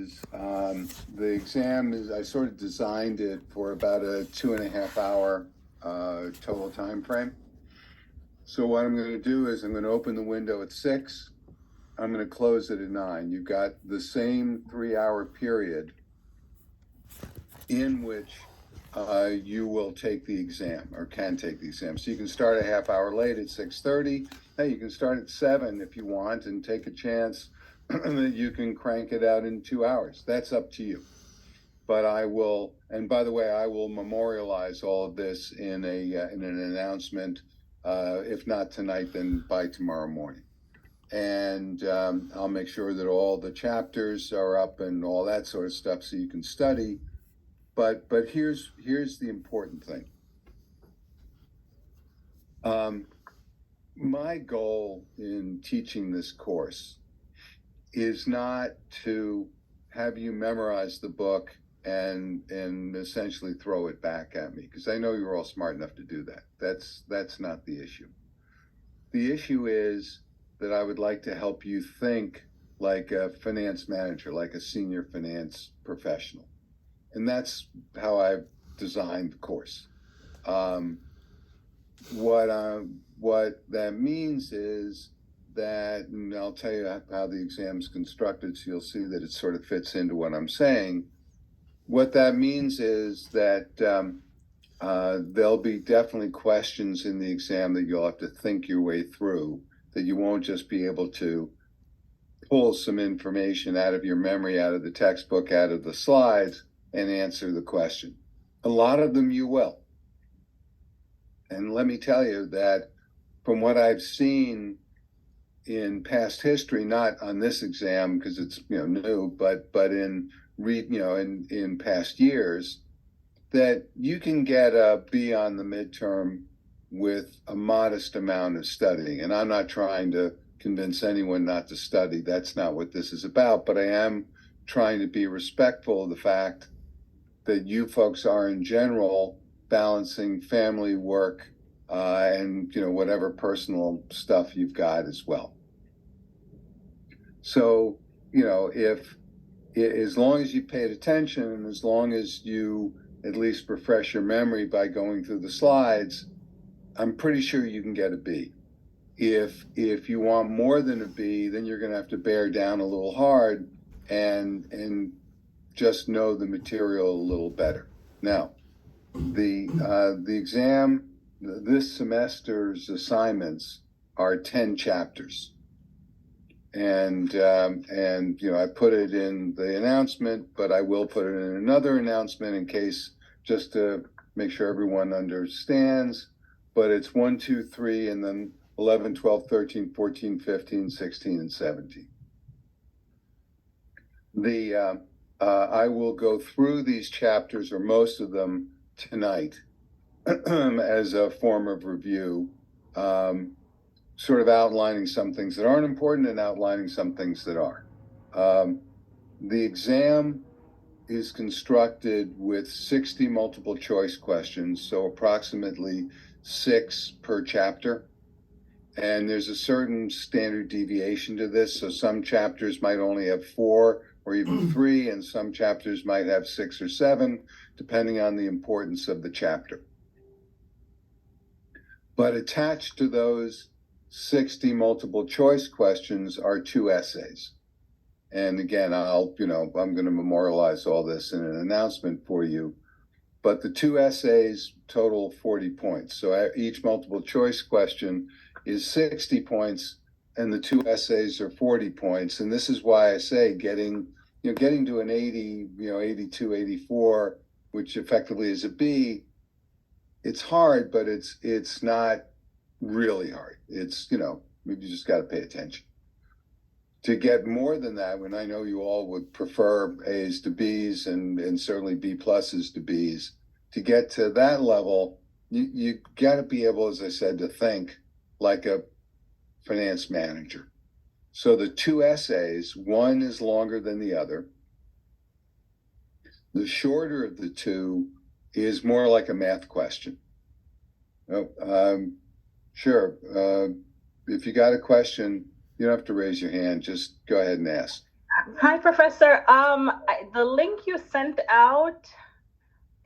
is the exam is, I sort of designed it for about a 2.5 hour total time frame. So what I'm going to do is I'm going to open the window at 6. I'm going to close it at 9. You've got the same 3-hour period in which you will take the exam or can take the exam. So you can start a half hour late at 6:30. Hey, you can start at 7 if you want and take a chance that you can crank it out in 2 hours. That's up to you. But I will, and by the way, I will memorialize all of this in an announcement, if not tonight, then by tomorrow morning. And I'll make sure that all the chapters are up and all that sort of stuff so you can study. But here's the important thing. My goal in teaching this course is not to have you memorize the book and essentially throw it back at me, because I know you're all smart enough to do that. That's not the issue. The issue is that I would like to help you think like a finance manager, like a senior finance professional. And that's how I've designed the course. What that means is that, and I'll tell you how the exam's constructed so you'll see that it sort of fits into what I'm saying. What that means is that there'll be definitely questions in the exam that you'll have to think your way through, that you won't just be able to pull some information out of your memory, out of the textbook, out of the slides, and answer the question. A lot of them you will. And let me tell you that from what I've seen in past history, not on this exam because it's new, but in in past years, that you can get a B on the midterm with a modest amount of studying. And I'm not trying to convince anyone not to study. That's not what this is about. But I am trying to be respectful of the fact that you folks are in general balancing family, work, and whatever personal stuff you've got as well. So if as long as you paid attention and as long as you at least refresh your memory by going through the slides, I'm pretty sure you can get a B. If you want more than a B, then you're going to have to bear down a little hard and just know the material a little better. Now, the exam, this semester's assignments are 10 chapters. And I put it in the announcement, but I will put it in another announcement in case, just to make sure everyone understands. But it's 1, 2, 3, and then 11, 12, 13, 14, 15, 16, and 17. I will go through these chapters, or most of them, tonight as a form of review, sort of outlining some things that aren't important and outlining some things that are. The exam is constructed with 60 multiple choice questions, so approximately 6 per chapter. And there's a certain standard deviation to this. So some chapters might only have 4 or even 3, and some chapters might have 6 or 7, depending on the importance of the chapter. But attached to those 60 multiple choice questions are 2 essays. And again, I'm going to memorialize all this in an announcement for you. But the 2 essays total 40 points. So each multiple choice question is 60 points, and the 2 essays are 40 points. And this is why I say getting to an 80, 82, 84, which effectively is a B, it's hard, but it's not really hard. It's, you just got to pay attention. To get more than that, when I know you all would prefer A's to B's and certainly B pluses to B's, to get to that level, you got to be able, as I said, to think like a finance manager. So the 2 essays, one is longer than the other. The shorter of the 2 is more like a math question. Sure. If you got a question, you don't have to raise your hand. Just go ahead and ask. Hi, Professor. The link you sent out,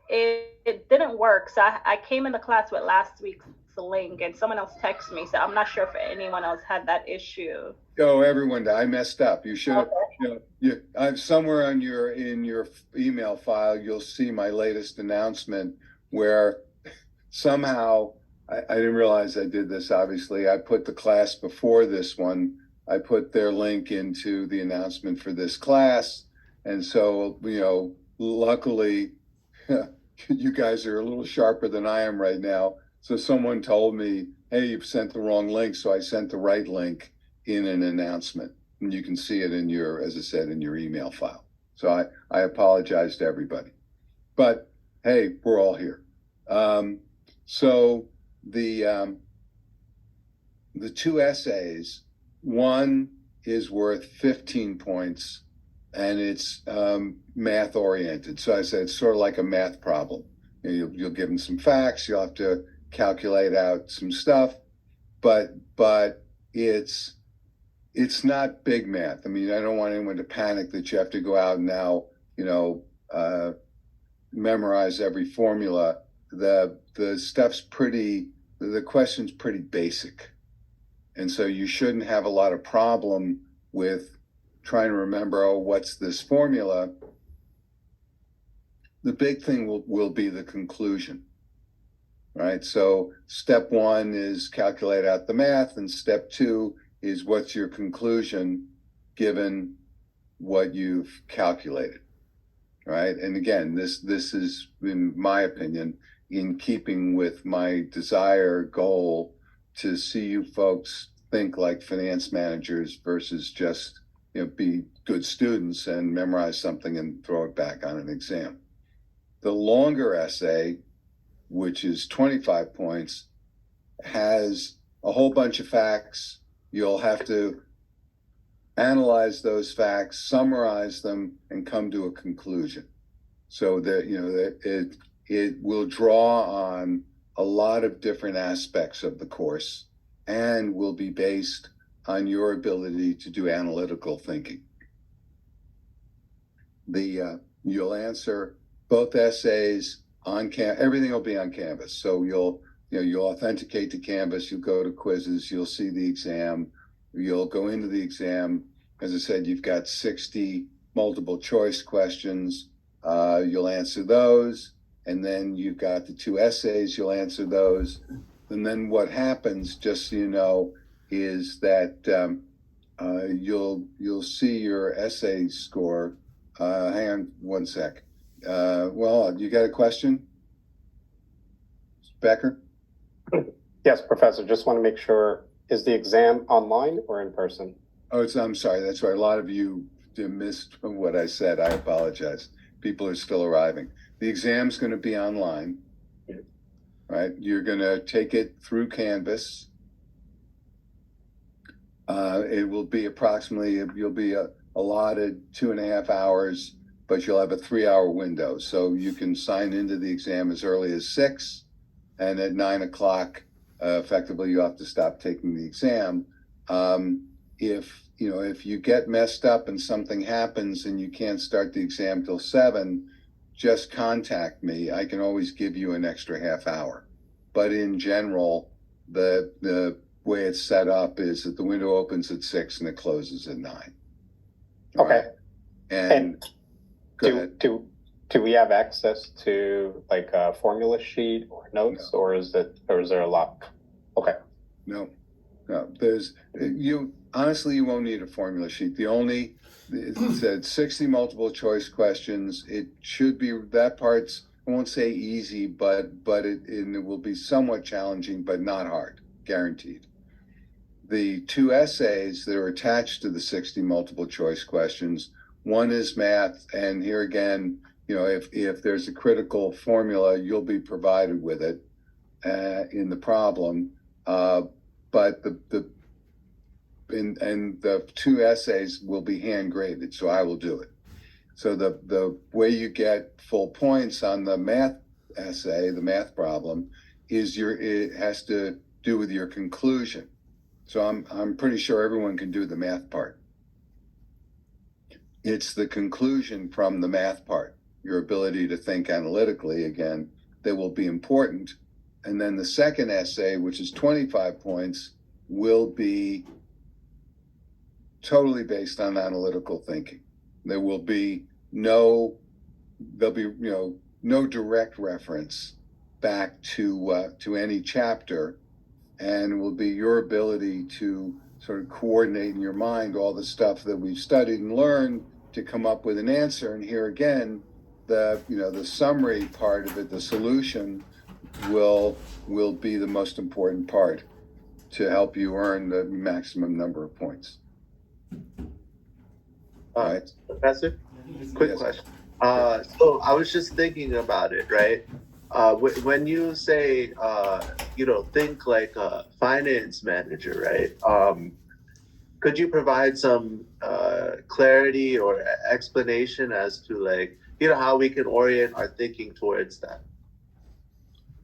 it didn't work. So I came into class with last week's link, and someone else texted me. So I'm not sure if anyone else had that issue. Oh, everyone, I messed up. You should have, Okay. I'm somewhere on in your email file, you'll see my latest announcement where somehow I didn't realize I did this. Obviously, I put the class before this one. I put their link into the announcement for this class. And so, luckily, you guys are a little sharper than I am right now. So someone told me, hey, you've sent the wrong link. So I sent the right link in an announcement. And you can see it in your, as I said, in your email file. So I apologize to everybody. But hey, we're all here. So the two essays, one is worth 15 points and it's math oriented. So I said it's sort of like a math problem. You'll give them some facts, you'll have to calculate out some stuff, but it's not big math. I mean, I don't want anyone to panic that you have to go out and now, memorize every formula. The stuff's the question's pretty basic. And so you shouldn't have a lot of problem with trying to remember, oh, what's this formula? The big thing will be the conclusion, right? So step one is calculate out the math, and step two is what's your conclusion given what you've calculated, right? And again, this is, in my opinion, in keeping with my goal to see you folks think like finance managers versus just be good students and memorize something and throw it back on an exam. The longer essay, which is 25 points, has a whole bunch of facts. You'll have to analyze those facts, summarize them, and come to a conclusion. So that it will draw on a lot of different aspects of the course and will be based on your ability to do analytical thinking. You'll answer both essays on everything will be on Canvas. So you'll authenticate to Canvas, you'll go to quizzes, you'll see the exam, you'll go into the exam. As I said, you've got 60 multiple choice questions. You'll answer those, and then you've got the two essays, you'll answer those. And then what happens, just so you know, is that you'll see your essay score. Hang on one sec. Well, you got a question, Becker? Yes, Professor, just want to make sure, is the exam online or in person? Oh, I'm sorry, that's right. A lot of you missed what I said. I apologize. People are still arriving. The exam's going to be online, right? You're going to take it through Canvas. It will be approximately, you'll be allotted 2.5 hours, but you'll have a 3-hour window. So you can sign into the exam as early as 6, and at 9 o'clock, effectively, you have to stop taking the exam. If you get messed up and something happens and you can't start the exam till 7, just contact me. I can always give you an extra half hour. But in general, the way it's set up is that the window opens at 6 and it closes at 9. Okay. Right? And go ahead. Do we have access to like a formula sheet or notes, No. or is there a lock? Okay. No. Honestly, you won't need a formula sheet. It said 60 multiple choice questions. It should be, that part's, I won't say easy, but it will be somewhat challenging, but not hard, guaranteed. The two essays that are attached to the 60 multiple choice questions, one is math, and here again, if there's a critical formula, you'll be provided with it in the problem. But the two essays will be hand graded, so I will do it. So the way you get full points on the math essay, the math problem, is it has to do with your conclusion. So I'm pretty sure everyone can do the math part. It's the conclusion from the math part, your ability to think analytically again, that will be important. And then the second essay, which is 25 points, will be totally based on analytical thinking. There will be no, there'll be, no direct reference back to any chapter, and it will be your ability to sort of coordinate in your mind all the stuff that we've studied and learned to come up with an answer. And here again, the summary part of it, the solution, will be the most important part to help you earn the maximum number of points. Right. Professor, quick Yes. question. So I was just thinking about it, right? When you say, think like a finance manager, right? Could you provide some clarity or explanation as to like, how we can orient our thinking towards that?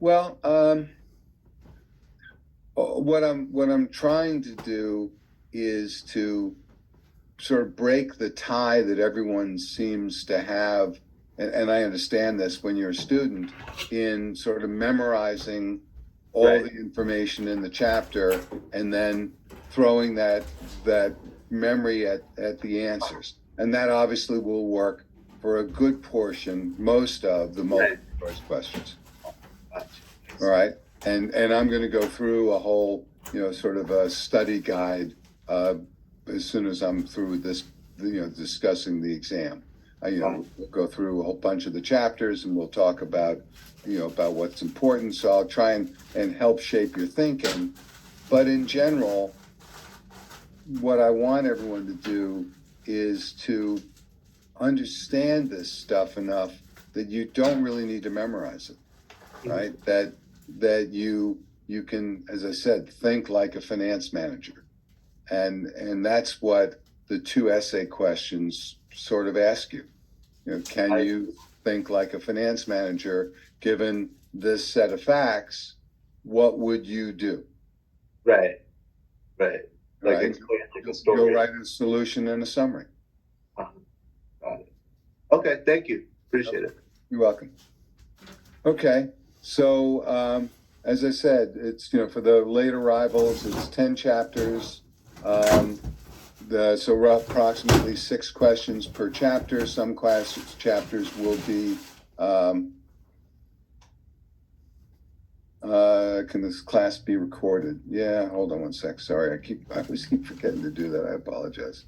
Well, what I'm trying to do is to sort of break the tie that everyone seems to have, and I understand this when you're a student, in sort of memorizing all Right. the information in the chapter and then throwing that memory at the answers. And that obviously will work for a good portion, most of the multiple choice questions. All right. And I'm going to go through a whole, sort of a study guide as soon as I'm through this, discussing the exam. We'll go through a whole bunch of the chapters and we'll talk about, about what's important. So I'll try and help shape your thinking. But in general, what I want everyone to do is to understand this stuff enough that you don't really need to memorize it, right? That you can, as I said, think like a finance manager. And that's what the two essay questions sort of ask you. Can you think like a finance manager given this set of facts? What would you do? Right. Like Right? explain like a story. You'll write a solution and a summary. Got it. Okay, thank you. Appreciate it. You're welcome. Okay, so as I said, it's for the late arrivals, it's 10 chapters. So approximately 6 questions per chapter. Some chapters will be. Can this class be recorded? Yeah, hold on one sec. Sorry, I always keep forgetting to do that. I apologize.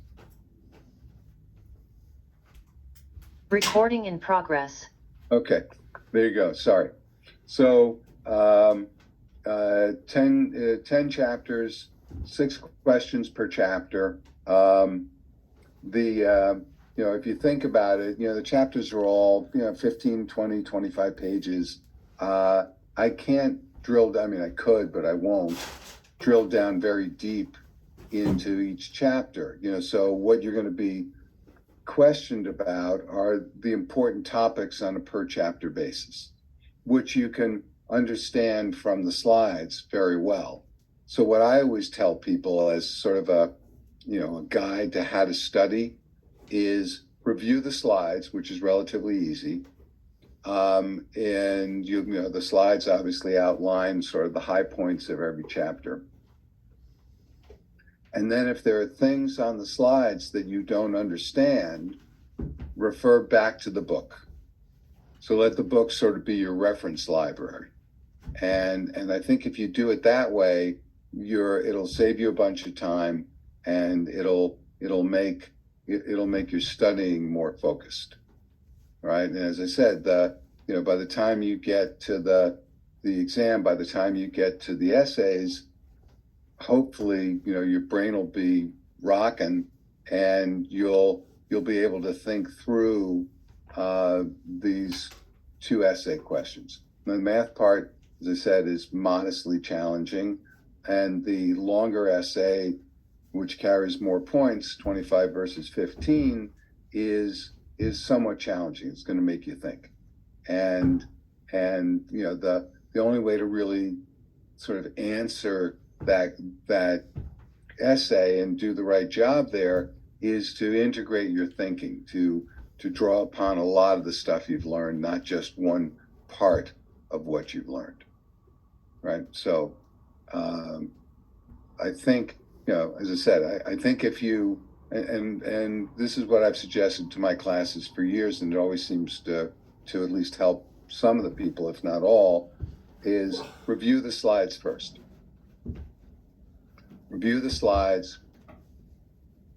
Recording in progress. Okay, there you go. Sorry. So 10 chapters, 6 questions per chapter. If you think about it, the chapters are all 15, 20, 25 pages. I can't drill down. I mean, I could, but I won't drill down very deep into each chapter. So what you're going to be questioned about are the important topics on a per chapter basis, which you can understand from the slides very well. So what I always tell people as sort of a guide to how to study is review the slides, which is relatively easy. And the slides obviously outline sort of the high points of every chapter. And then if there are things on the slides that you don't understand, refer back to the book. So let the book sort of be your reference library. And I think if you do it that way, it'll save you a bunch of time, and it'll make your studying more focused. Right. And as I said, by the time you get to the exam, by the time you get to the essays, hopefully, your brain will be rocking, and you'll be able to think through these 2 essay questions. The math part, as I said, is modestly challenging, and the longer essay, which carries more points, 25 versus 15, is somewhat challenging. It's going to make you think, and the only way to really sort of answer that essay and do the right job there is to integrate your thinking, to draw upon a lot of the stuff you've learned, not just one part of what you've learned, right? So I think, as I said, I think if you, and this is what I've suggested to my classes for years, and it always seems to at least help some of the people, if not all, is review the slides first. Review the slides.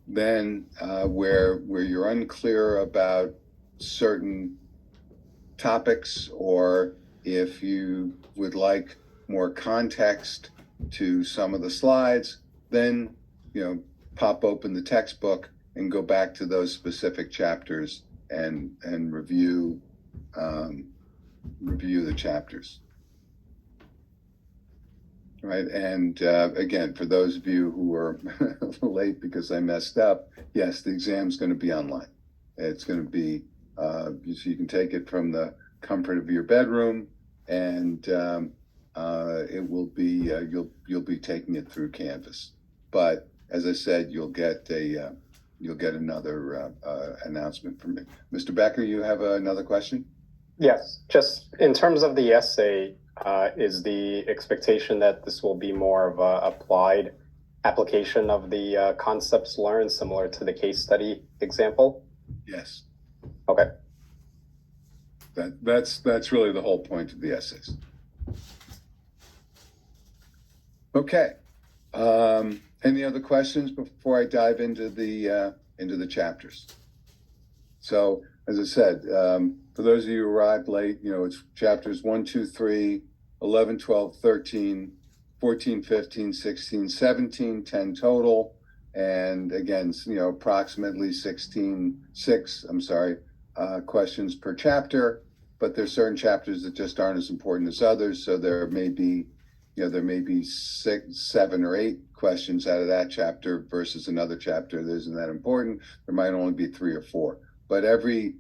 Then where you're unclear about certain topics, or if you would like more context to some of the slides, then pop open the textbook and go back to those specific chapters and review the chapters. Right, and again, for those of you who are late because I messed up, yes, the exam's going to be online. It's going to be so you can take it from the comfort of your bedroom, and it will be you'll be taking it through Canvas. But as I said, you'll get another announcement from me. Mr. Becker, you have another question? Yes, just in terms of the essay, is the expectation that this will be more of a applied application of the concepts learned, similar to the case study example? Yes. Okay. That's really the whole point of the essays. Okay. Any other questions before I dive into the chapters? So, as I said, for those of you who arrived late, it's chapters 1, 2, 3, 11, 12, 13, 14, 15, 16, 17, 10 total. And again, approximately 6 questions per chapter, but there's certain chapters that just aren't as important as others. So there may be 6, 7, or 8 questions out of that chapter versus another chapter that isn't that important. There might only be 3 or 4, but every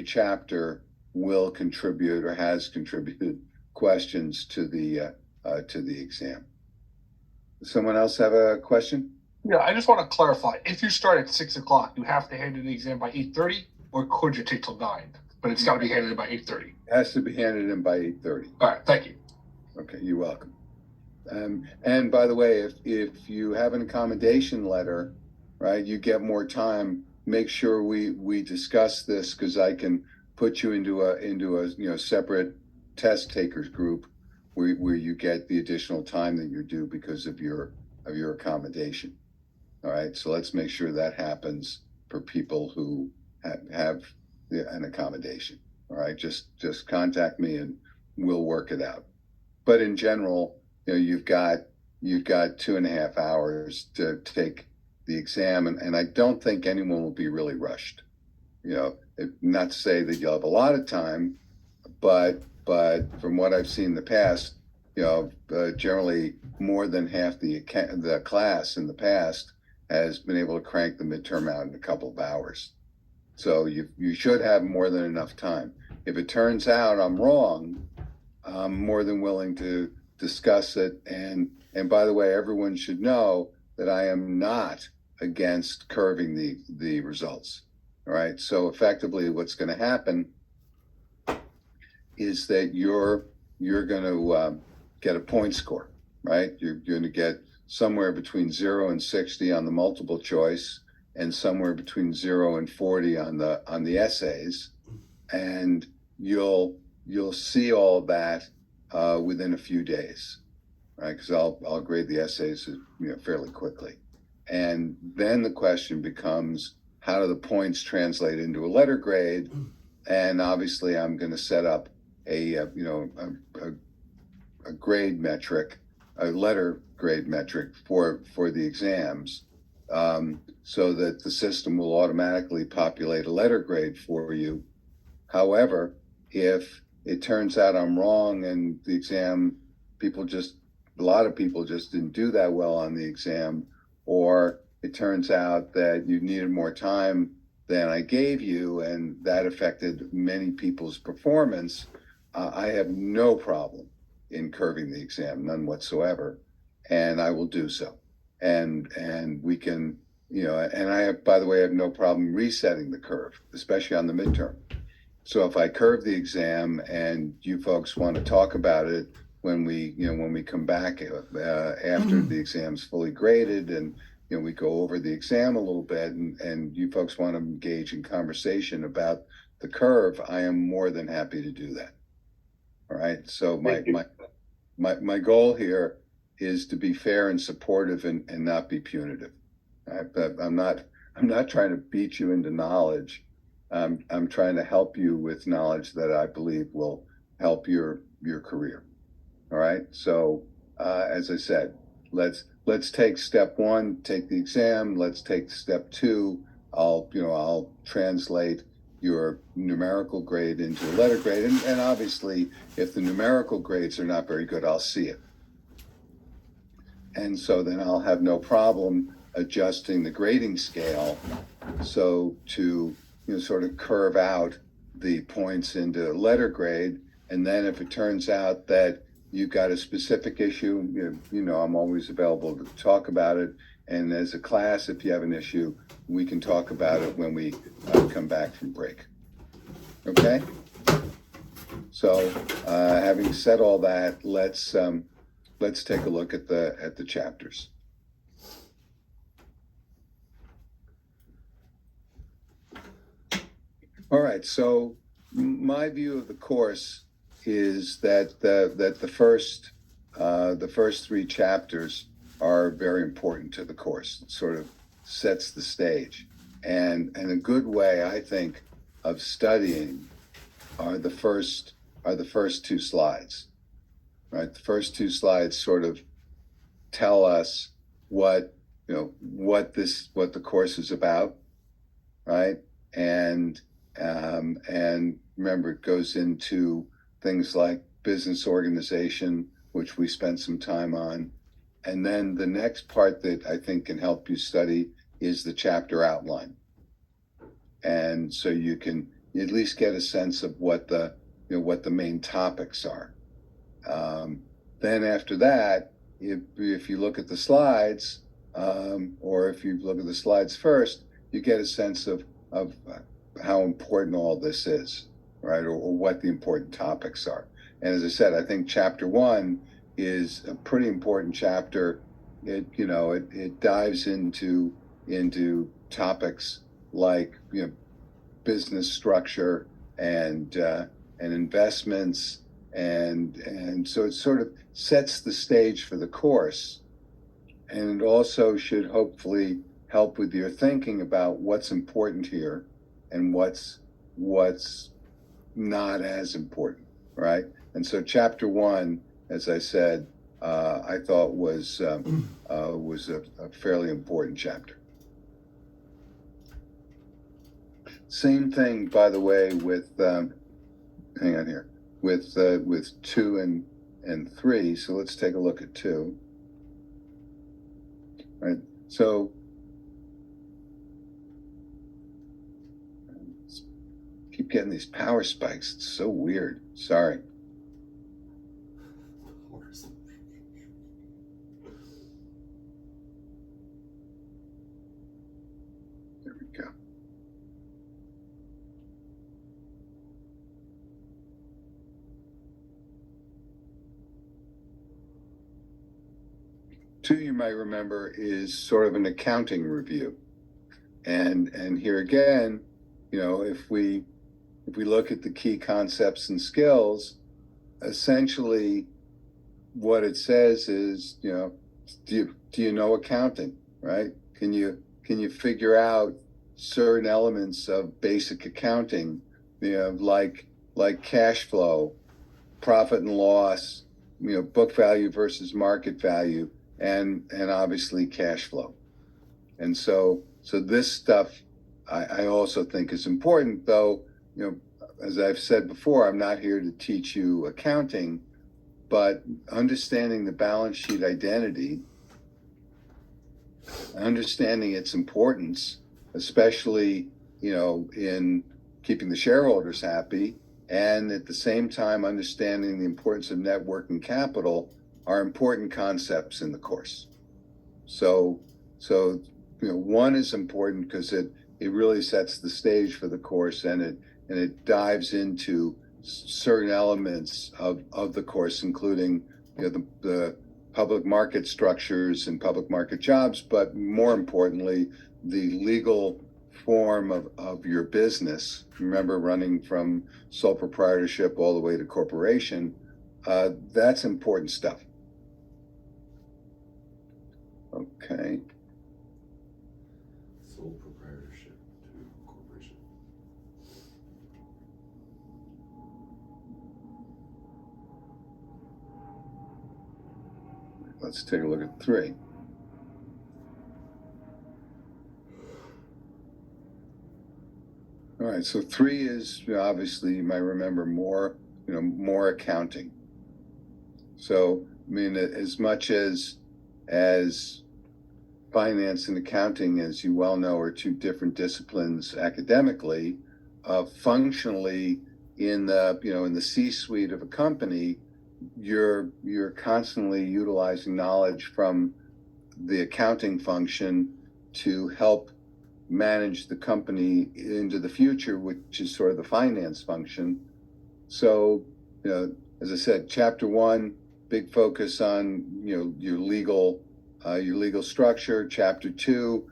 chapter will contribute or has contributed questions to the exam. Does someone else have a question? Yeah, I just want to clarify. If you start at 6 o'clock, you have to hand in the exam by 8:30, or could you take till 9? But it's got to be handed in by 8:30. It has to be handed in by 8:30. All right, thank you. Okay, you're welcome. And by the way, if you have an accommodation letter, right, you get more time. Make sure we discuss this, because I can put you into a separate test takers group where you get the additional time that you're due because of your accommodation. All right, so let's make sure that happens for people who have an accommodation. All right, just contact me and we'll work it out. But in general, you've got 2.5 hours to take the exam, and I don't think anyone will be really rushed. Not to say that you'll have a lot of time, but from what I've seen in the past, generally more than half the class in the past has been able to crank the midterm out in a couple of hours. So you should have more than enough time. If it turns out I'm wrong, I'm more than willing to discuss it. And by the way, everyone should know that I am not against curving the results. All right. So effectively, what's going to happen is that you're going to get a point score, right? You're going to get somewhere between 0 and 60 on the multiple choice, and somewhere between 0 and 40 on the essays, and you'll see all that within a few days, right? Because I'll grade the essays fairly quickly, and then the question becomes, how do the points translate into a letter grade? And obviously, I'm going to set up a grade metric, a letter grade metric for the exams, so that the system will automatically populate a letter grade for you. However, if it turns out I'm wrong and the exam, a lot of people just didn't do that well on the exam, or it turns out that you needed more time than I gave you, and that affected many people's performance, I have no problem in curving the exam, none whatsoever, and I will do so. And we can and I have, by the way, I have no problem resetting the curve, especially on the midterm. So if I curve the exam and you folks want to talk about it when we come back after the exam's fully graded, and we go over the exam a little bit, and you folks want to engage in conversation about the curve, I am more than happy to do that. All right. So my goal here is to be fair and supportive and not be punitive. I'm not trying to beat you into knowledge. I'm trying to help you with knowledge that I believe will help your career. All right. So as I said, let's take step one, take the exam. Let's take step two. I'll translate your numerical grade into a letter grade, and obviously, if the numerical grades are not very good, I'll see it. And so then I'll have no problem adjusting the grading scale so to sort of curve out the points into letter grade. And then if it turns out that you've got a specific issue, I'm always available to talk about it. And as a class, if you have an issue, we can talk about it when we come back from break. Okay? So having said all that, let's take a look at the chapters. All right, so my view of the course is that the first three chapters are very important to the course. It sort of sets the stage, and a good way, I think, of studying are the first two slides. Right, the first two slides sort of tell us what the course is about, right? And remember, it goes into things like business organization, which we spent some time on. And then the next part that I think can help you study is the chapter outline. And so you can at least get a sense of what the main topics are. Then after that, if you look at the slides, or if you look at the slides first, you get a sense of how important all this is, right? Or what the important topics are. And as I said, I think chapter 1 is a pretty important chapter. It dives into topics like business structure and investments, and so it sort of sets the stage for the course, and it also should hopefully help with your thinking about what's important here and what's not as important, right? And so chapter 1, as I said, I thought was a fairly important chapter. Same thing, by the way, with hang on here, with 2 and 3. So let's take a look at 2. Right. So keep getting these power spikes. It's so weird. Sorry. There we go. Two, you might remember, is sort of an accounting review. And here again, if we look at the key concepts and skills, essentially what it says is, do you know accounting, right? Can you figure out certain elements of basic accounting, like cash flow, profit and loss, book value versus market value, and obviously cash flow. And so this stuff I also think is important, though, as I've said before, I'm not here to teach you accounting, but understanding the balance sheet identity, understanding its importance, especially, in keeping the shareholders happy, and at the same time understanding the importance of net working capital are important concepts in the course. So one is important because it really sets the stage for the course, and it dives into certain elements of the course, including the public market structures and public market jobs, but more importantly, the legal form of your business. Remember, running from sole proprietorship all the way to corporation, that's important stuff. Okay. Sole proprietorship to corporation. Let's take a look at 3. All right, so 3 is, obviously, you might remember more accounting. So, I mean, as much as finance and accounting, as you well know, are 2 different disciplines academically, functionally in the C-suite of a company, you're constantly utilizing knowledge from the accounting function to help manage the company into the future, which is sort of the finance function. So, as I said, chapter 1, big focus on your legal structure. Chapter 2,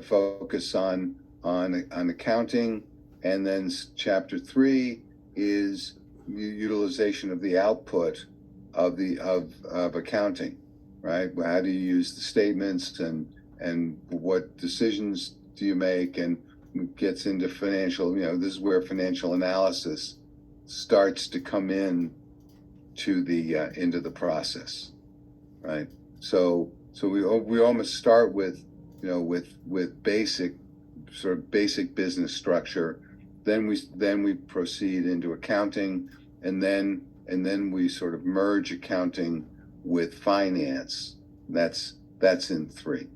focus on accounting, and then chapter 3 is utilization of the output of accounting, right? How do you use the statements, and what decisions do you make, and gets into financial. This is where financial analysis starts to come in to into the process, right? So we almost start with basic business structure, then we proceed into accounting, and then we sort of merge accounting with finance. That's in 3.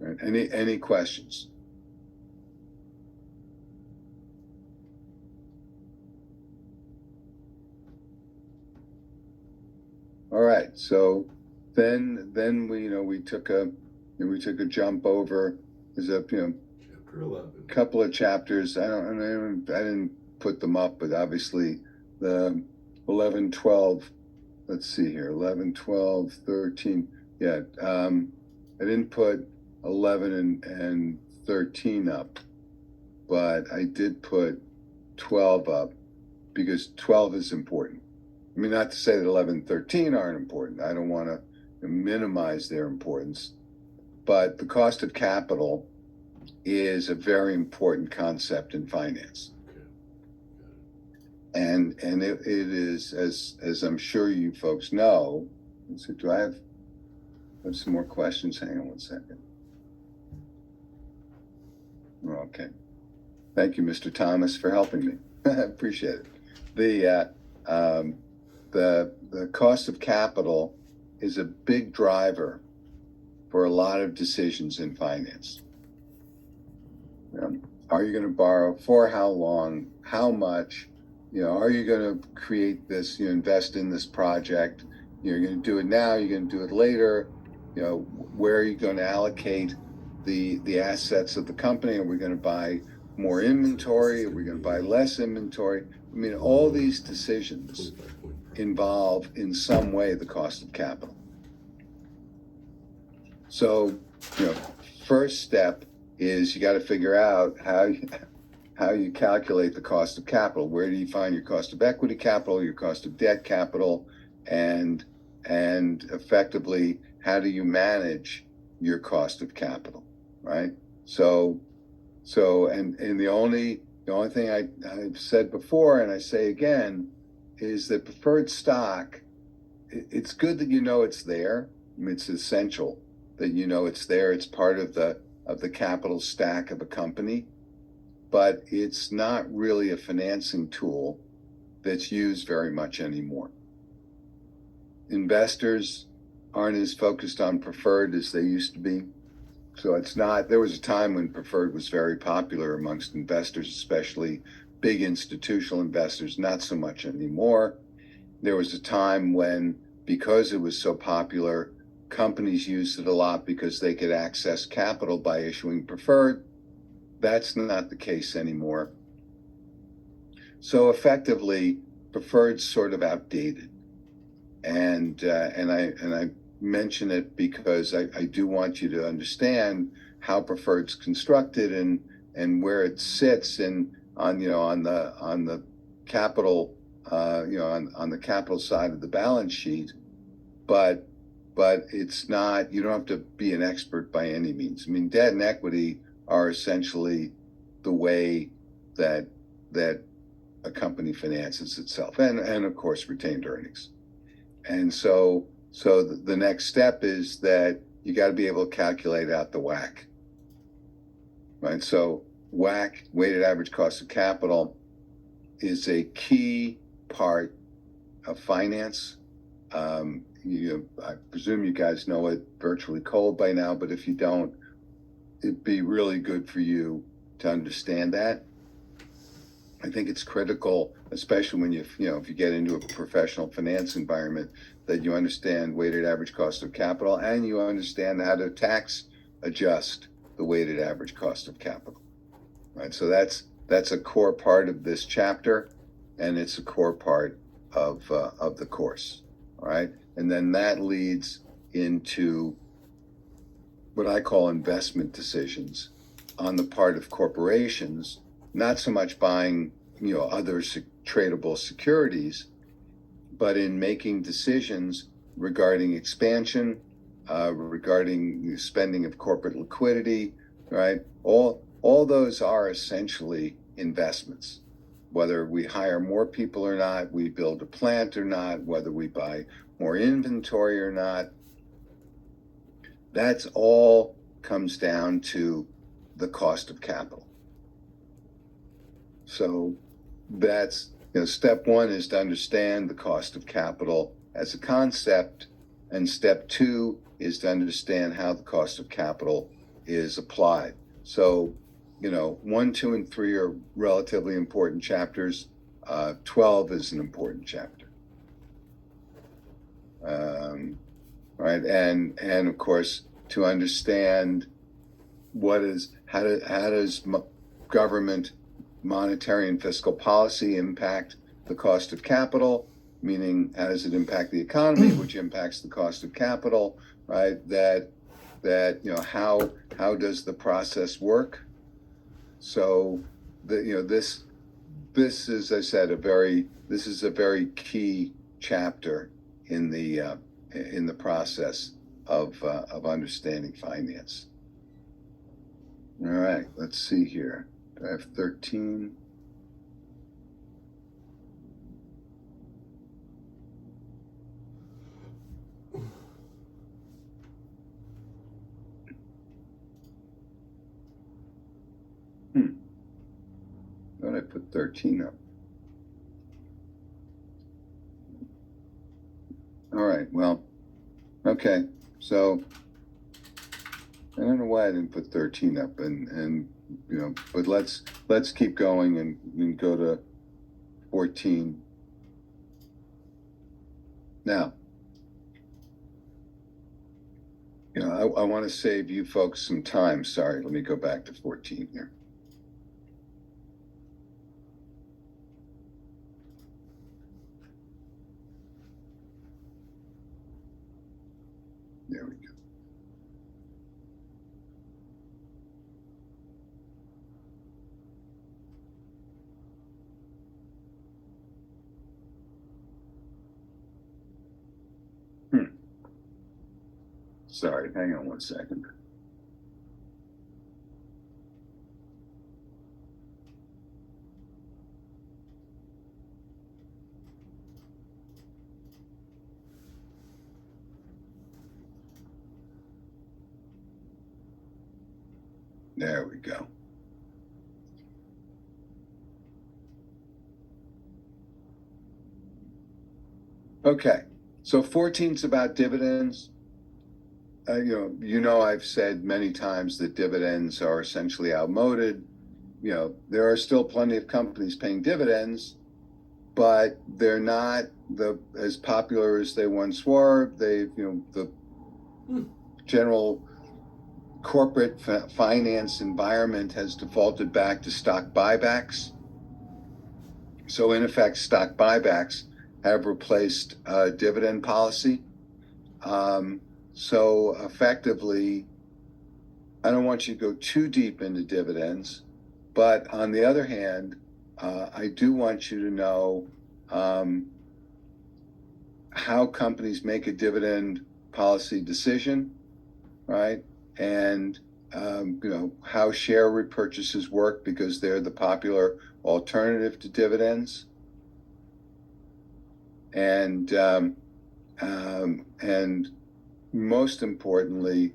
Right. Any questions? All right, so then we took a jump over. There's a Chapter 11. couple of chapters. I didn't put them up, but obviously the 11, 12. Let's see here, 11, 12, 13. Yeah, I didn't put 11 and 13 up, but I did put 12 up because 12 is important. I mean, not to say that 11 and 13 aren't important. I don't want to minimize their importance, but the cost of capital is a very important concept in finance. Okay. And it is, as I'm sure you folks know. So do I have some more questions? Hang on one second. Okay. Thank you, Mr. Thomas, for helping me. I appreciate it. The cost of capital is a big driver for a lot of decisions in finance. Are you going to borrow? For how long? How much? Are you going to create this? Invest in this project? You're going to do it now. You're going to do it later. Where are you going to allocate the assets of the company? Are we going to buy more inventory? Are we going to buy less inventory? I mean, all these decisions involve in some way the cost of capital. So, first step is you got to figure out how you calculate the cost of capital. Where do you find your cost of equity capital, your cost of debt capital, and effectively, how do you manage your cost of capital, right? So the only thing I've said before, and I say again, is that preferred stock, it's good that it's there. I mean, it's essential that it's there. It's part of the capital stack of a company, but it's not really a financing tool that's used very much anymore. Investors aren't as focused on preferred as they used to be. So it's not. There was a time when preferred was very popular amongst investors, especially big institutional investors, not so much anymore. There was a time when, because it was so popular, companies used it a lot because they could access capital by issuing preferred. That's not the case anymore. So effectively, preferred's sort of outdated. And I mention it because I do want you to understand how preferred's constructed and where it sits on the capital on the capital side of the balance sheet, but it's not, you don't have to be an expert by any means. I mean, debt and equity are essentially the way that a company finances itself, and of course retained earnings. And so the next step is that you got to be able to calculate out the WACC, right? So WACC, weighted average cost of capital, is a key part of finance. I presume you guys know it virtually cold by now, but if you don't, it'd be really good for you to understand that. I think it's critical, especially when if you get into a professional finance environment, that you understand weighted average cost of capital and you understand how to tax adjust the weighted average cost of capital, right? So that's a core part of this chapter, and it's a core part of the course, all right? And then that leads into what I call investment decisions on the part of corporations, not so much buying other tradable securities, but in making decisions regarding expansion, regarding the spending of corporate liquidity, right? All those are essentially investments. Whether we hire more people or not, we build a plant or not, whether we buy more inventory or not, that's all comes down to the cost of capital. So that's, step one is to understand the cost of capital as a concept, and step two is to understand how the cost of capital is applied. So, 1, 2, and 3 are relatively important chapters. 12 is an important chapter. Right, and of course, to understand how does government monetary and fiscal policy impact the cost of capital, meaning how does it impact the economy, which impacts the cost of capital, right? That how does the process work? So this is, as I said, this is a very key chapter in the process of understanding finance. All right, let's see here. Do I have 13? Thought I put 13 up. All right, well, okay, so I don't know why I didn't put 13 up, and but let's keep going and go to 14. Now, I want to save you folks some time. Sorry, let me go back to 14 here. There we go. Sorry, hang on one second. There we go. Okay, so 14's about dividends. I've said many times that dividends are essentially outmoded. There are still plenty of companies paying dividends, but they're not as popular as they once were. general corporate finance environment has defaulted back to stock buybacks. So in effect, stock buybacks have replaced dividend policy. So effectively, I don't want you to go too deep into dividends, but on the other hand, I do want you to know how companies make a dividend policy decision, right? And how share repurchases work because they're the popular alternative to dividends, and most importantly,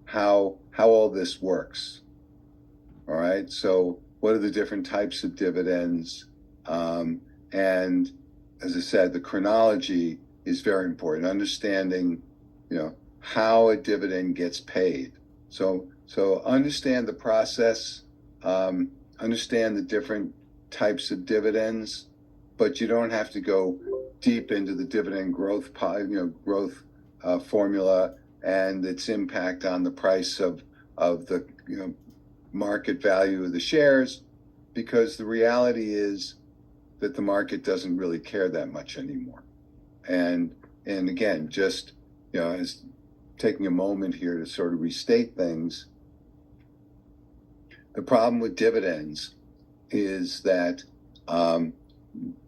how all this works. All right. So what are the different types of dividends? And as I said, the chronology is very important. Understanding, how a dividend gets paid. So understand the process. Understand the different types of dividends, but you don't have to go deep into the dividend growth formula and its impact on the price of the market value of the shares, because the reality is that the market doesn't really care that much anymore. And again, just as taking a moment here to sort of restate things, the problem with dividends is that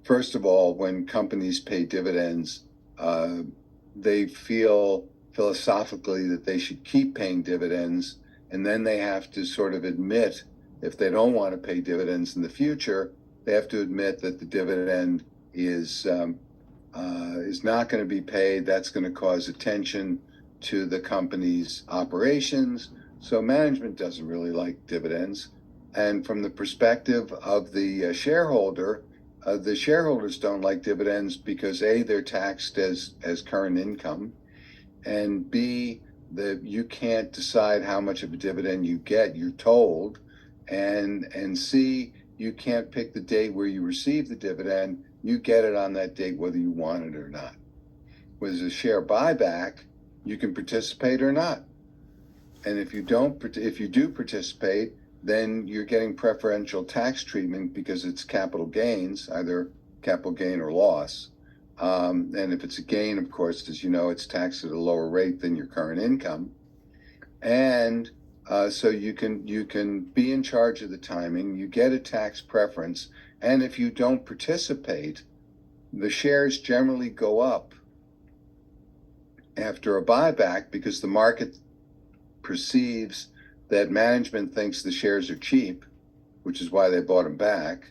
first of all, when companies pay dividends, they feel philosophically that they should keep paying dividends, and then they have to sort of admit, if they don't want to pay dividends in the future, they have to admit that the dividend is not going to be paid. That's going to cause attention to the company's operations. So management doesn't really like dividends. And from the perspective of the shareholders don't like dividends because A, they're taxed as current income, and B, that you can't decide how much of a dividend you get, you're told, and C, you can't pick the date where you receive the dividend, you get it on that date whether you want it or not. With a share buyback, you can participate or not. And if you do participate, then you're getting preferential tax treatment because it's capital gains, either capital gain or loss. And if it's a gain, of course, as you know, it's taxed at a lower rate than your current income. And so you can be in charge of the timing, you get a tax preference, and if you don't participate, the shares generally go up after a buyback because the market perceives that management thinks the shares are cheap, which is why they bought them back,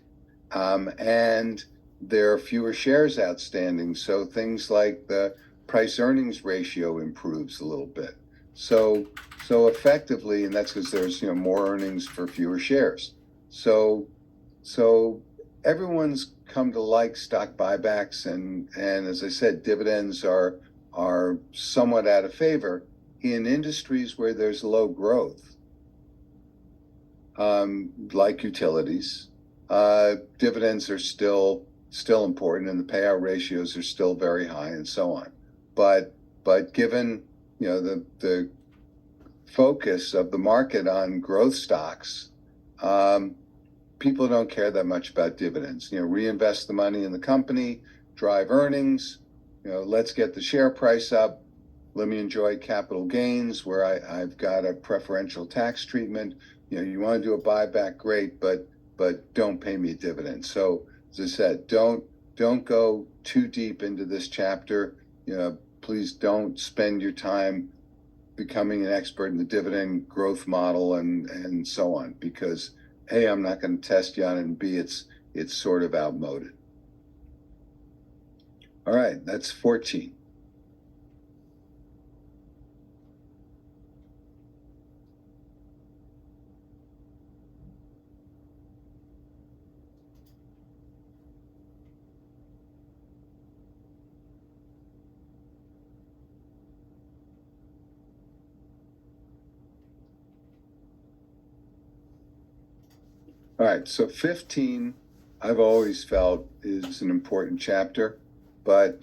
and there are fewer shares outstanding, so things like the price-earnings ratio improves a little bit. So effectively, and that's because there's more earnings for fewer shares. So everyone's come to like stock buybacks, and as I said, dividends are somewhat out of favor in industries where there's low growth, like utilities. Dividends are still important, and the payout ratios are still very high, and so on. But given the focus of the market on growth stocks, people don't care that much about dividends. Reinvest the money in the company, drive earnings. Let's get the share price up. Let me enjoy capital gains where I've got a preferential tax treatment. You want to do a buyback, great, but don't pay me a dividend. So as I said, don't go too deep into this chapter. Please don't spend your time becoming an expert in the dividend growth model and so on, because A, I'm not going to test you on it, and B, it's sort of outmoded. All right, that's 14. All right, so 15, I've always felt is an important chapter, but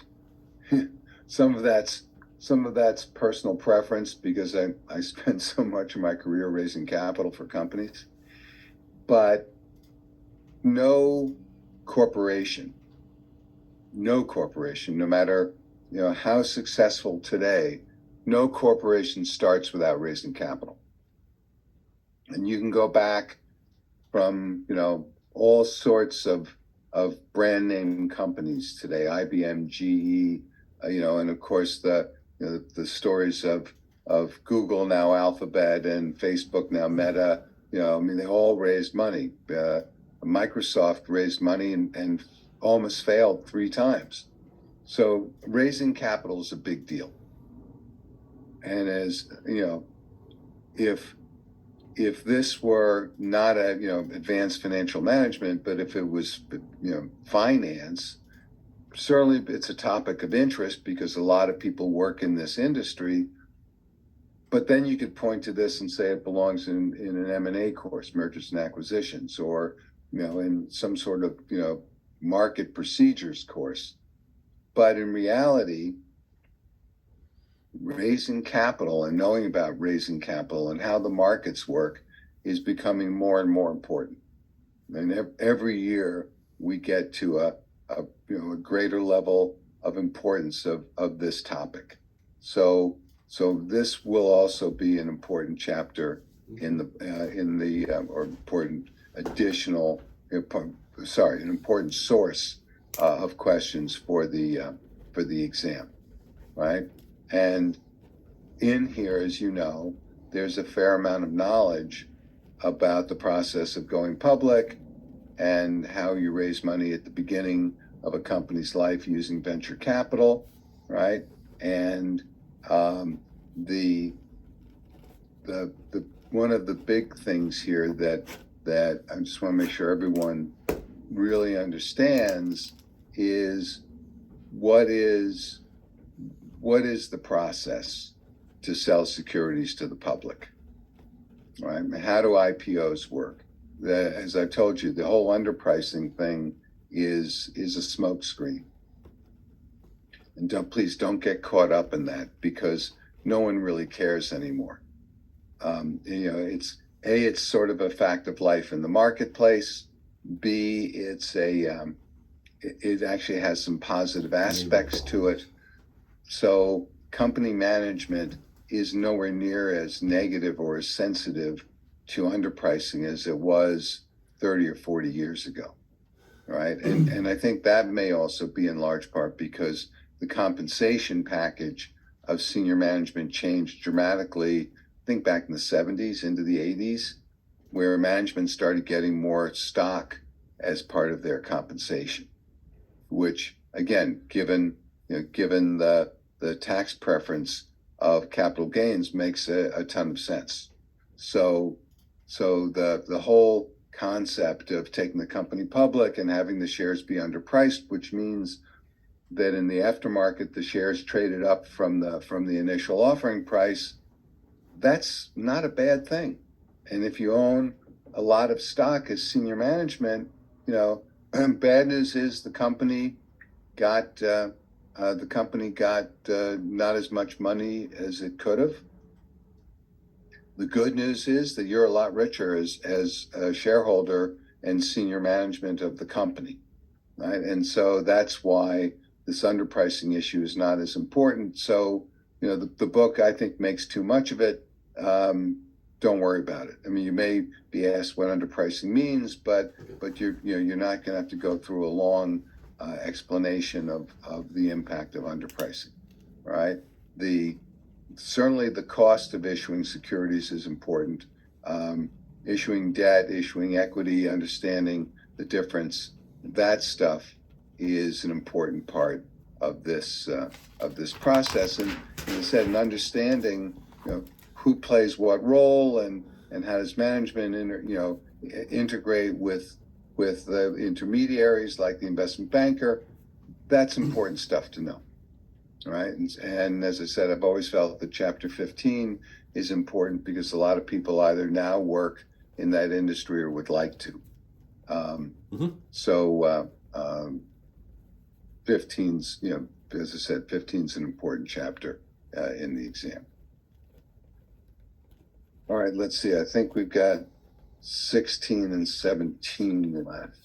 some of that's some of that's personal preference because I spent so much of my career raising capital for companies. But no corporation, no matter how successful today, no corporation starts without raising capital. And you can go back from all sorts of brand name companies today, IBM, GE, and of course the stories of Google, now Alphabet, and Facebook, now Meta. I mean, they all raised money. Microsoft raised money and almost failed 3 times. So raising capital is a big deal. And as if this were not advanced financial management, but if it was finance, certainly it's a topic of interest because a lot of people work in this industry. But then you could point to this and say it belongs in an M&A course, mergers and acquisitions, or in some sort of market procedures course. But in reality, raising capital and knowing about raising capital and how the markets work is becoming more and more important. And every year we get to a greater level of importance of this topic. So this will also be an important chapter in the or important additional an important source of questions for the exam, right? And in here, as you know, there's a fair amount of knowledge about the process of going public and how you raise money at the beginning of a company's life using venture capital, right? And the one of the big things here that I just want to make sure everyone really understands is what is the process to sell securities to the public, right? How do IPOs work? As I told you, the whole underpricing thing is a smokescreen. And please don't get caught up in that because no one really cares anymore. It's sort of a fact of life in the marketplace. B, it actually has some positive aspects to it. So company management is nowhere near as negative or as sensitive to underpricing as it was 30 or 40 years ago, right? And I think that may also be in large part because the compensation package of senior management changed dramatically, I think back in the 70s into the 80s, where management started getting more stock as part of their compensation, which again, given the tax preference of capital gains makes a ton of sense. So the whole concept of taking the company public and having the shares be underpriced, which means that in the aftermarket, the shares traded up from the initial offering price, that's not a bad thing. And if you own a lot of stock as senior management, bad news is the company got not as much money as it could have. The good news is that you're a lot richer as a shareholder and senior management of the company, right? And so that's why this underpricing issue is not as important. So, the book, I think, makes too much of it. Don't worry about it. I mean, you may be asked what underpricing means, but you're not going to have to go through a long explanation of the impact of underpricing, right? Certainly the cost of issuing securities is important. Issuing debt, issuing equity, understanding the difference, that stuff is an important part of this process. And as I said, an understanding, who plays what role and how does management integrate with the intermediaries like the investment banker, that's important stuff to know, right? And as I said, I've always felt that Chapter 15 is important because a lot of people either now work in that industry or would like to. So 15's, as I said, 15's an important chapter in the exam. All right, let's see. I think we've got 16 and 17 left.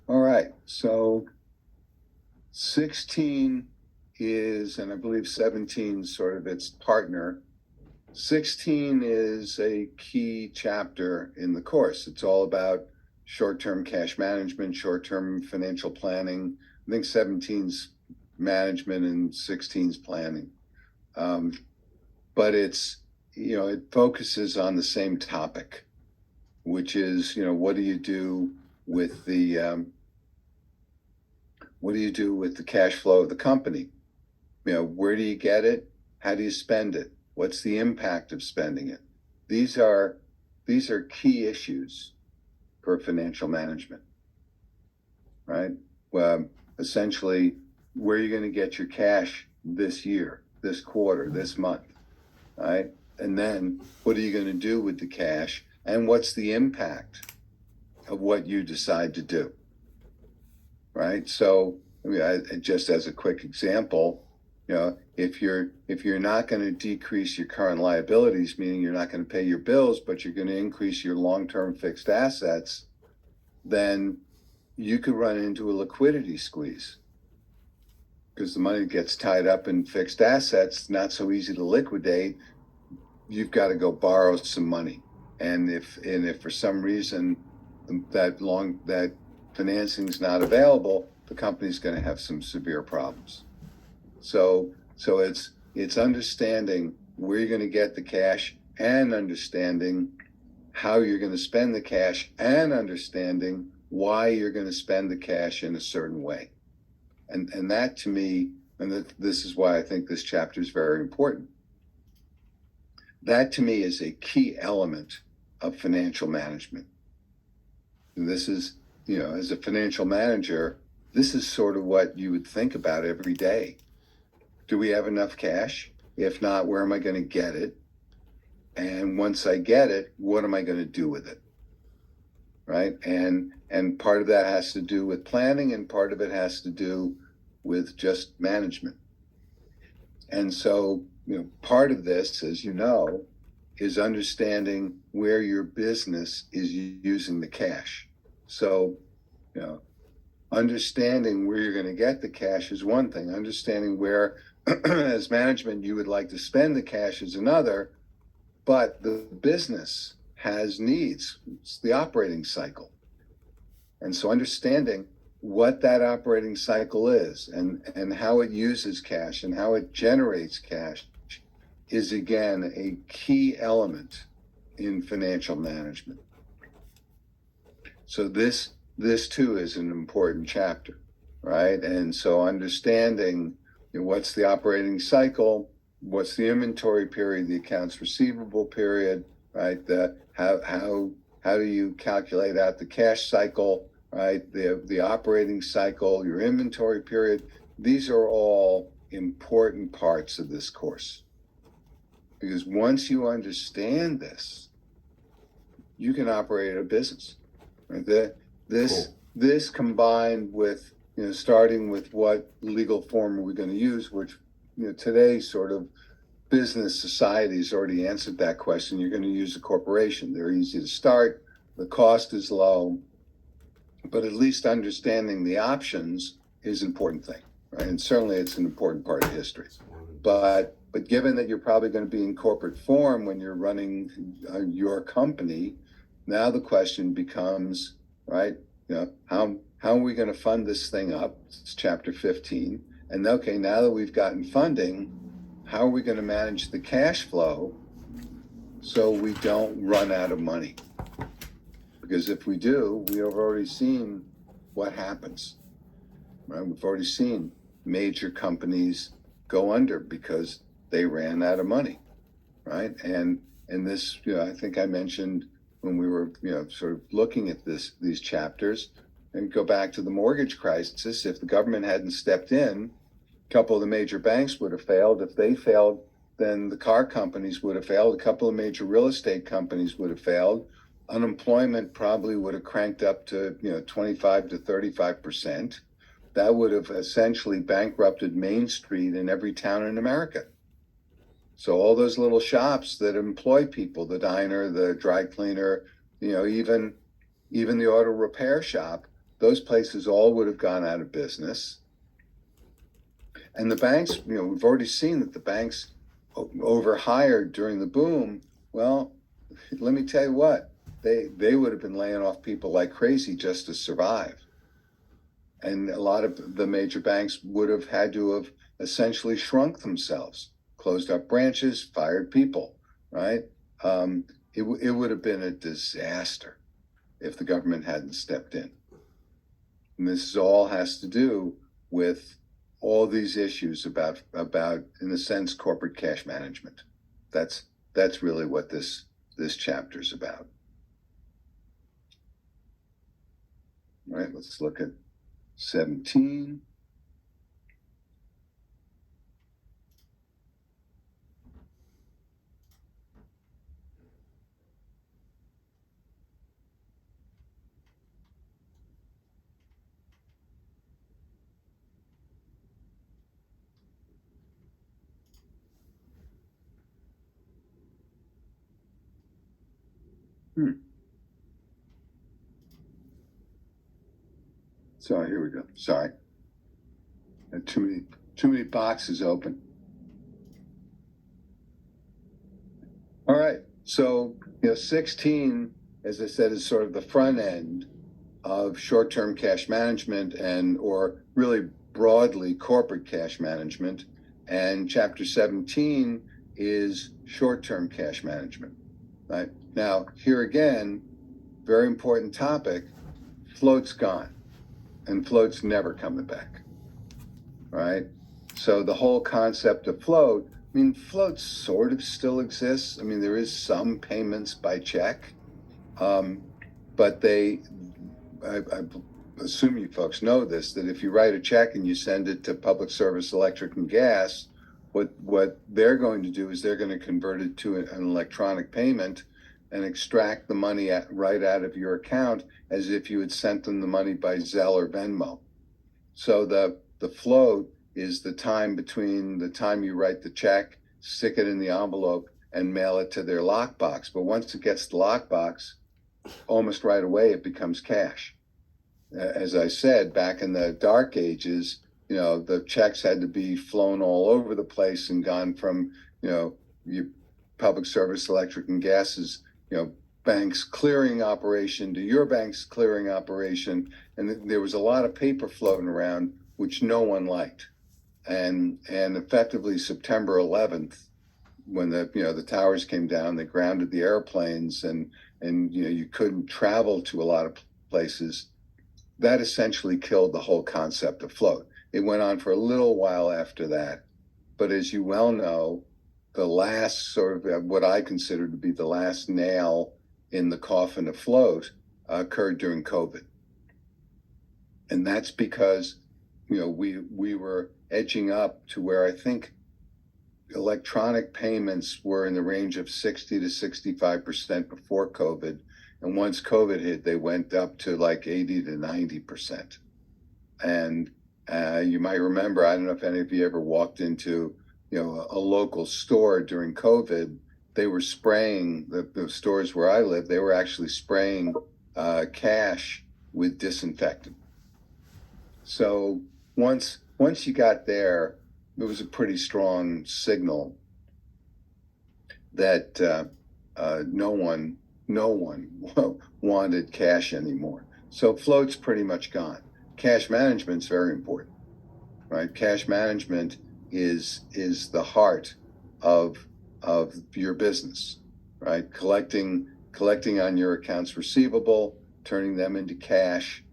All right, so 16 is, and I believe 17 is sort of its partner. 16 is a key chapter in the course. It's all about short-term cash management, short-term financial planning. I think 17's management and 16's planning. But it's, it focuses on the same topic, which is, what do you do with the cash flow of the company? Where do you get it? How do you spend it? What's the impact of spending it? These are key issues for financial management, right? Well, essentially, where are you going to get your cash this year, this quarter, this month, right? And then what are you going to do with the cash? And what's the impact of what you decide to do, right? So, just as a quick example, if you're not going to decrease your current liabilities, meaning you're not going to pay your bills, but you're going to increase your long-term fixed assets, then you could run into a liquidity squeeze because the money gets tied up in fixed assets, not so easy to liquidate. You've got to go borrow some money. And if for some reason that financing is not available, the company's going to have some severe problems. So it's understanding where you're going to get the cash and understanding how you're going to spend the cash and understanding why you're going to spend the cash in a certain way. And that to me, this is why I think this chapter is very important. That to me is a key element of financial management. And this is, as a financial manager, this is sort of what you would think about every day. Do we have enough cash? If not, where am I going to get it? And once I get it, what am I going to do with it? Right? And part of that has to do with planning, and part of it has to do with just management. And so, part of this, as you know, is understanding where your business is using the cash. So, understanding where you're going to get the cash is one thing. Understanding where, as management, you would like to spend the cash is another. But the business has needs. It's the operating cycle. And so understanding what that operating cycle is and how it uses cash and how it generates cash is, again, a key element in financial management. So this too is an important chapter, right? And so understanding what's the operating cycle, what's the inventory period, the accounts receivable period, right? How do you calculate out the cash cycle, right? The operating cycle, your inventory period. These are all important parts of this course. Because once you understand this, you can operate a business. Right? This combined with, starting with what legal form are we going to use, which, today sort of business societies already answered that question. You're going to use a corporation. They're easy to start. The cost is low, but at least understanding the options is an important thing, right? And certainly it's an important part of history. But given that you're probably going to be in corporate form when you're running your company, now the question becomes, right? How are we going to fund this thing up? It's chapter 15. And okay, now that we've gotten funding, how are we going to manage the cash flow so we don't run out of money? Because if we do, we have already seen what happens, right? We've already seen major companies go under because they ran out of money, right? And this, I think I mentioned when we were, sort of looking at these chapters, and go back to the mortgage crisis. If the government hadn't stepped in, a couple of the major banks would have failed. If they failed, then the car companies would have failed. A couple of major real estate companies would have failed. Unemployment probably would have cranked up to 25 to 35%. That would have essentially bankrupted Main Street in every town in America. So all those little shops that employ people, the diner, the dry cleaner, even the auto repair shop, those places all would have gone out of business. And the banks, we've already seen that the banks overhired during the boom. Well, let me tell you what, they would have been laying off people like crazy just to survive. And a lot of the major banks would have had to have essentially shrunk themselves, closed up branches, fired people, right? It would have been a disaster if the government hadn't stepped in. And this all has to do with all these issues about, in a sense, corporate cash management. That's really what this chapter's about. All right, let's look at 17. Sorry, here we go. Sorry. Too many boxes open. All right. So, 16, as I said, is sort of the front end of short-term cash management or really broadly corporate cash management. And chapter 17 is short-term cash management, right? Now, here again, very important topic, float's gone. And float's never coming back, right? So the whole concept of float, float sort of still exists. There is some payments by check, but I assume you folks know this, that if you write a check and you send it to Public Service Electric and Gas, what they're going to do is they're going to convert it to an electronic payment and extract the money right out of your account as if you had sent them the money by Zelle or Venmo. So the float is the time between the time you write the check, stick it in the envelope, and mail it to their lockbox. But once it gets the lockbox, almost right away it becomes cash. As I said, back in the dark ages, the checks had to be flown all over the place and gone from, your Public Service Electric and Gas's bank's clearing operation to your bank's clearing operation, and there was a lot of paper floating around which no one liked. And effectively September 11th, when the towers came down, they grounded the airplanes, and you couldn't travel to a lot of places. That essentially killed the whole concept of float. It went on for a little while after that, but as you well know, the last sort of what I consider to be the last nail in the coffin of float occurred during COVID. And that's because, we were edging up to where I think electronic payments were in the range of 60 to 65% before COVID. And once COVID hit, they went up to like 80 to 90%. And you might remember, I don't know if any of you ever walked into a local store during COVID. They were spraying, the stores where I live, they were actually spraying cash with disinfectant. So once you got there, it was a pretty strong signal that no one wanted cash anymore. So float's pretty much gone. Cash management's very important, right? Cash management is the heart of your business, right? Collecting on your accounts receivable, turning them into cash,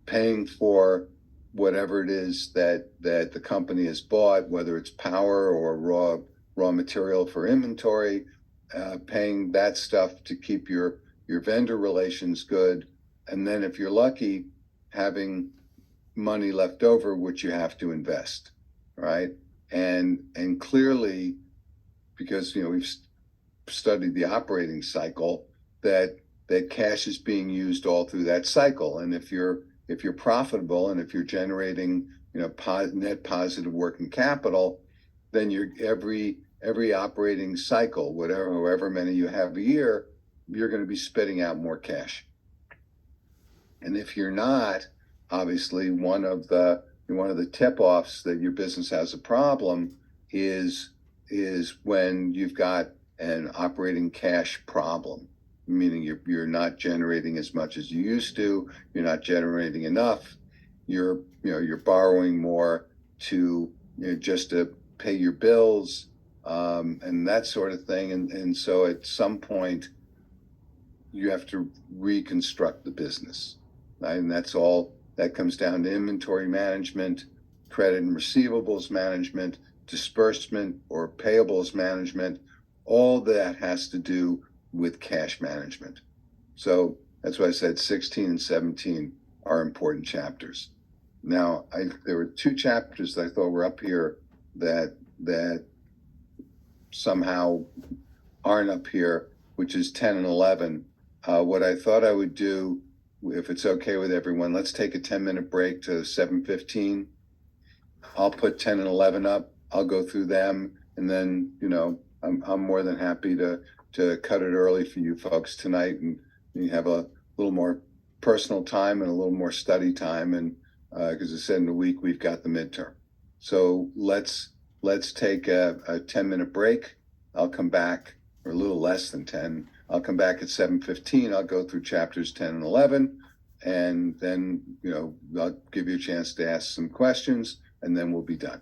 paying for whatever it is that the company has bought, whether it's power or raw material for inventory, paying that stuff to keep your vendor relations good, and then if you're lucky, having money left over which you have to invest, right? and clearly, because we've studied the operating cycle, that cash is being used all through that cycle. And if you're profitable and if you're generating net positive working capital, then every operating cycle, however many you have a year, you're going to be spitting out more cash. And if you're not, obviously one of the tip-offs that your business has a problem is when you've got an operating cash problem, meaning you're not generating as much as you used to, you're not generating enough, you're borrowing more to just to pay your bills, and that sort of thing. And so at some point you have to reconstruct the business. And that's all that comes down to: inventory management, credit and receivables management, disbursement or payables management. All that has to do with cash management. So that's why I said 16 and 17 are important chapters. Now, there were two chapters that I thought were up here that somehow aren't up here, which is 10 and 11. What I thought I would do, if it's okay with everyone, let's take a 10-minute break to 7:15. I'll put 10 and 11 up. I'll go through them, and then I'm more than happy to cut it early for you folks tonight, and you have a little more personal time and a little more study time. And because I said in a week we've got the midterm, so let's take a 10-minute break. I'll come back, or a little less than 10. I'll come back at 7:15. I'll go through chapters 10 and 11, and then I'll give you a chance to ask some questions, and then we'll be done.